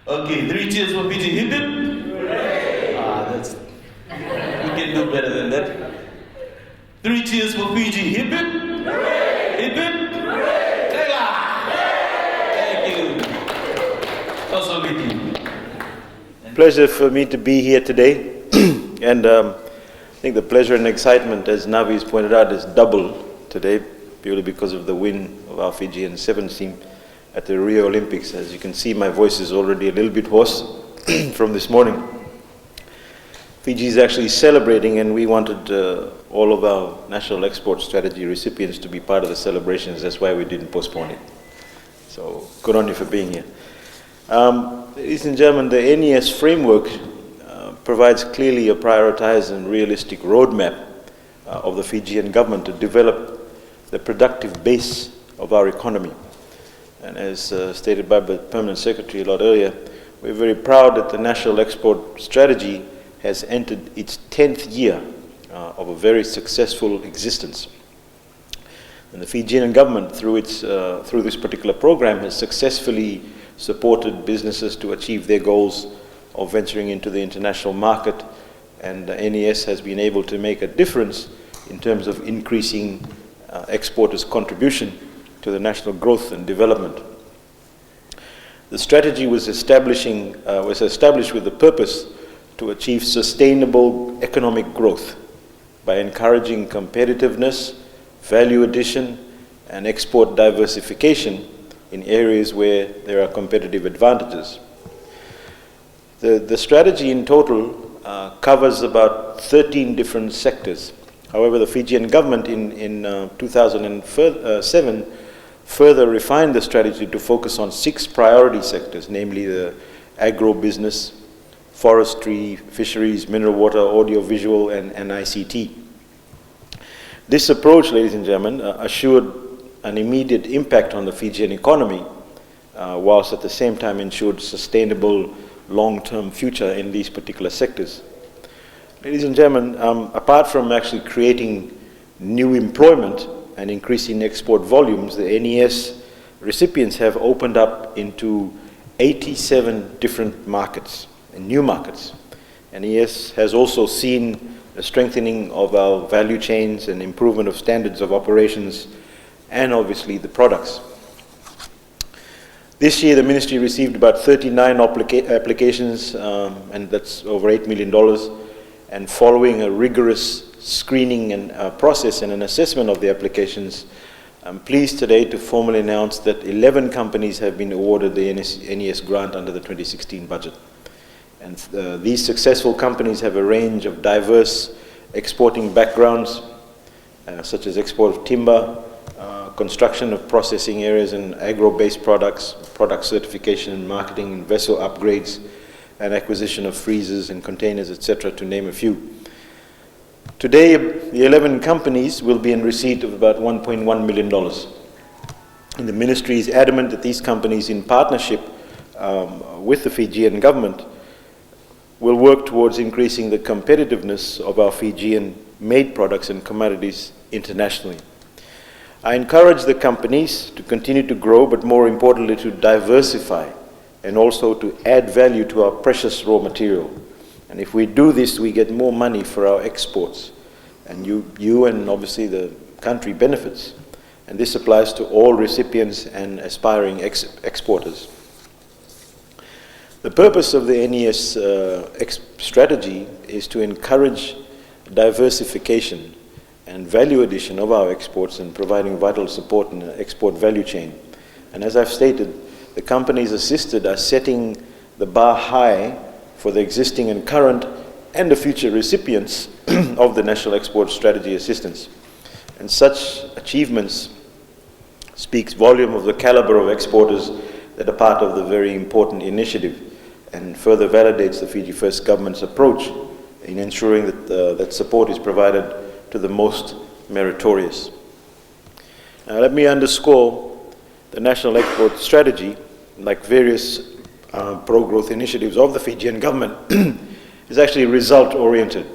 Okay, 3 cheers for Fiji. Hip hip. That's, we can do better than that. 3 cheers for Fiji. Hip hip. Hip hip. Thank you. Also with you. Pleasure for me to be here today. And I think the pleasure and excitement, as Navi's pointed out, is double today, purely because of the win of our Fijian sevens team at the Rio Olympics. As you can see, my voice is already a little bit hoarse from this morning. Fiji is actually celebrating, and we wanted all of our National Export Strategy recipients to be part of the celebrations. That's why we didn't postpone it. So good on you for being here. Ladies and gentlemen, the NES framework provides clearly a prioritized and realistic roadmap of the Fijian government to develop the productive base of our economy. And as stated by the Permanent Secretary a lot earlier, we're very proud that the National Export Strategy has entered its 10th year of a very successful existence. And the Fijian government, through this particular program, has successfully supported businesses to achieve their goals of venturing into the international market, and the NES has been able to make a difference in terms of increasing exporters' contribution to the national growth and development. The strategy was established with the purpose to achieve sustainable economic growth by encouraging competitiveness, value addition, and export diversification in areas where there are competitive advantages. The strategy in total covers about 13 different sectors. However, the Fijian government in 2007 further refined the strategy to focus on 6 priority sectors, namely the agro-business, forestry, fisheries, mineral water, audio-visual, and ICT. This approach, ladies and gentlemen, assured an immediate impact on the Fijian economy, whilst at the same time ensured sustainable long-term future in these particular sectors. Ladies and gentlemen, apart from actually creating new employment and increasing export volumes, the NES recipients have opened up into 87 different markets, new markets. NES has also seen a strengthening of our value chains and improvement of standards of operations, and obviously the products. This year the ministry received about 39 applications, and that's over $8 million. And following a rigorous screening and process and an assessment of the applications, I'm pleased today to formally announce that 11 companies have been awarded the NES grant under the 2016 budget. And these successful companies have a range of diverse exporting backgrounds, such as export of timber, construction of processing areas and agro-based products, product certification and marketing, and vessel upgrades, and acquisition of freezers and containers, etc., to name a few. Today, the 11 companies will be in receipt of about $1.1 million. And the ministry is adamant that these companies, in partnership with the Fijian government, will work towards increasing the competitiveness of our Fijian-made products and commodities internationally. I encourage the companies to continue to grow, but more importantly to diversify and also to add value to our precious raw material. And if we do this, we get more money for our exports. And you and obviously the country benefits. And this applies to all recipients and aspiring exporters. The purpose of the NES strategy is to encourage diversification and value addition of our exports and providing vital support in the export value chain. And as I've stated, the companies assisted are setting the bar high for the existing and current and the future recipients of the National Export Strategy assistance. And such achievements speaks volume of the caliber of exporters that are part of the very important initiative, and further validates the Fiji First government's approach in ensuring that that support is provided to the most meritorious. Now let me underscore the National Export Strategy, like various pro-growth initiatives of the Fijian government, is actually result-oriented.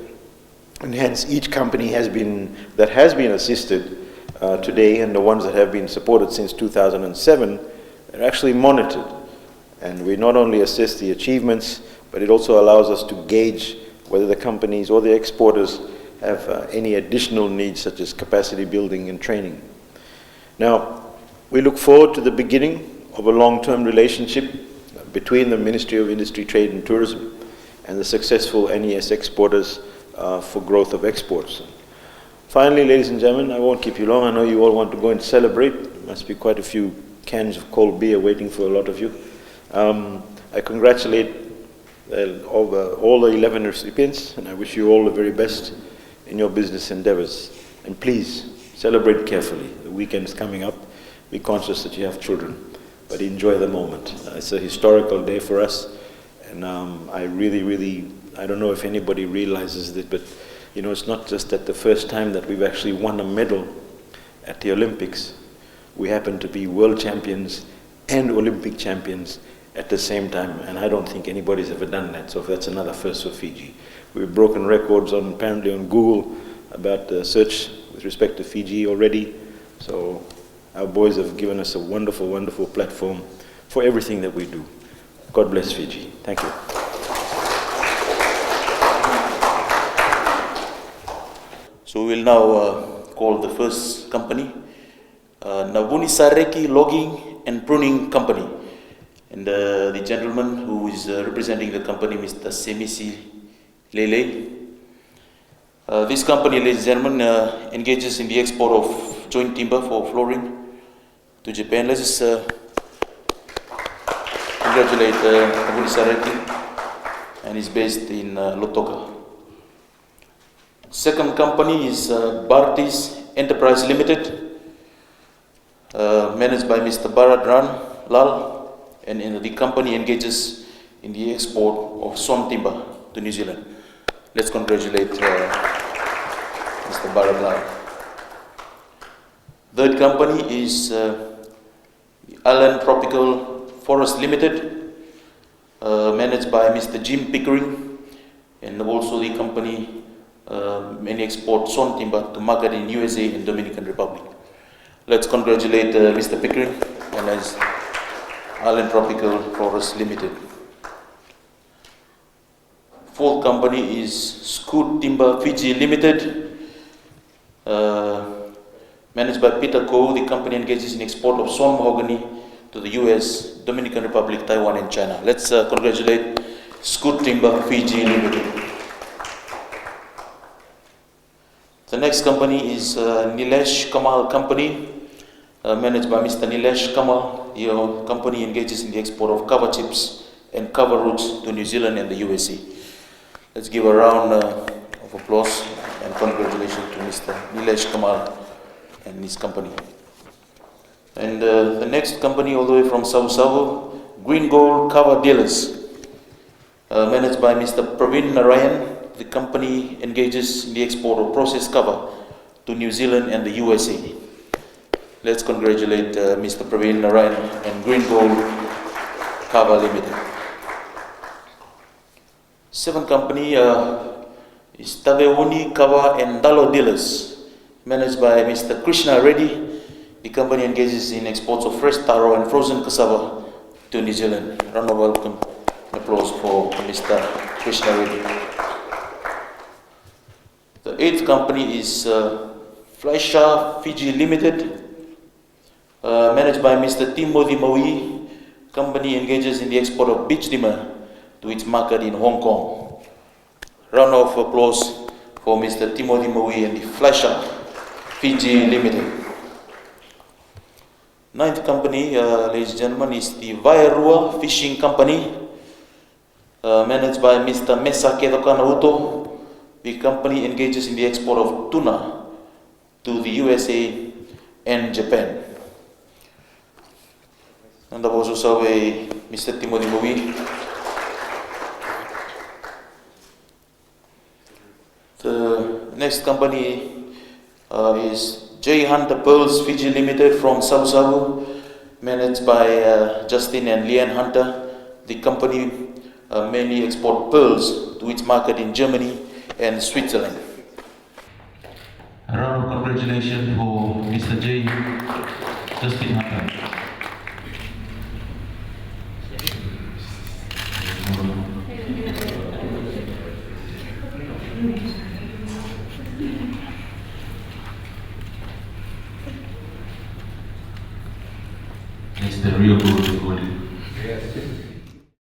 And hence each company that has been assisted today, and the ones that have been supported since 2007, are actually monitored And we not only assess the achievements, but it also allows us to gauge whether the companies or the exporters have any additional needs, such as capacity building and training. Now, we look forward to the beginning of a long-term relationship between the Ministry of Industry, Trade and Tourism and the successful NES exporters for growth of exports. Finally, ladies and gentlemen, I won't keep you long. I know you all want to go and celebrate. There must be quite a few cans of cold beer waiting for a lot of you. I congratulate all the 11 recipients, and I wish you all the very best in your business endeavors. And please, celebrate carefully. The weekend's coming up. Be conscious that you have children, but enjoy the moment. It's a historical day for us, and I don't know if anybody realizes it, but you know, it's not just that the first time that we've actually won a medal at the Olympics. We happen to be world champions and Olympic champions at the same time, and I don't think anybody's ever done that, so that's another first for Fiji. We've broken records apparently on Google about the search with respect to Fiji already, so our boys have given us a wonderful, wonderful platform for everything that we do. God bless Fiji. Thank you. So we will now call the first company, Navuni Sareki Logging and Pruning Company. And the gentleman who is representing the company, Mr. Semisi Lele. This company, ladies and gentlemen, engages in the export of joint timber for flooring to Japan. Let's just congratulate Navuni Sareki, and he's based in Lotoka. Second company is Bharti's Enterprise Limited, managed by Mr. Bharat Ran Lal, and the company engages in the export of sawn timber to New Zealand. Let's congratulate Mr. Bharat Lal. Third company is Island Tropical Forest Limited, managed by Mr. Jim Pickering, and also the company many export sawn timber to market in USA and Dominican Republic. Let's congratulate Mr. Pickering and his Island Tropical Forest Limited. Fourth company is Scoot Timber Fiji Limited, managed by Peter Koh. The company engages in export of sawn mahogany to the US, Dominican Republic, Taiwan and China. Let's congratulate Scoot Timber Fiji Limited. The next company is Nilesh Kamal Company, managed by Mr. Nilesh Kamal. Your company engages in the export of cover chips and cover roots to New Zealand and the USA. Let's give a round of applause and congratulations to Mr. Nilesh Kamal and his company. And the next company, all the way from Savu Savu, Green Gold Cover Dealers, managed by Mr. Praveen Narayan. The company engages in the export of processed cover to New Zealand and the USA. Let's congratulate Mr. Praveen Narayan and Green Gold Cover Limited. Seventh company is Taveuni Cover and Dalo Dealers, managed by Mr. Krishna Reddy. The company engages in exports of fresh taro and frozen cassava to New Zealand. Round of welcome and applause for Mr. Krishna Reddy. The eighth company is Fleischer Fiji Limited, managed by Mr. Timothy Maui. Company engages in the export of beach timber to its market in Hong Kong. Round of applause for Mr. Timothy Maui and the Fleischer Fiji Limited. Ninth company, ladies and gentlemen, is the Vairua Fishing Company, managed by Mr. Mesa Kedokana. The company engages in the export of tuna to the USA and Japan. And that was also Mr. Timothy Movi. The next company is J. Hunter Pearls Fiji Limited from Savu Savu, managed by Justin and Leanne Hunter. The company mainly export pearls to its market in Germany and Switzerland. A round of congratulations for Mr. J. Justin Hunter. It's the real gold recording. Yes.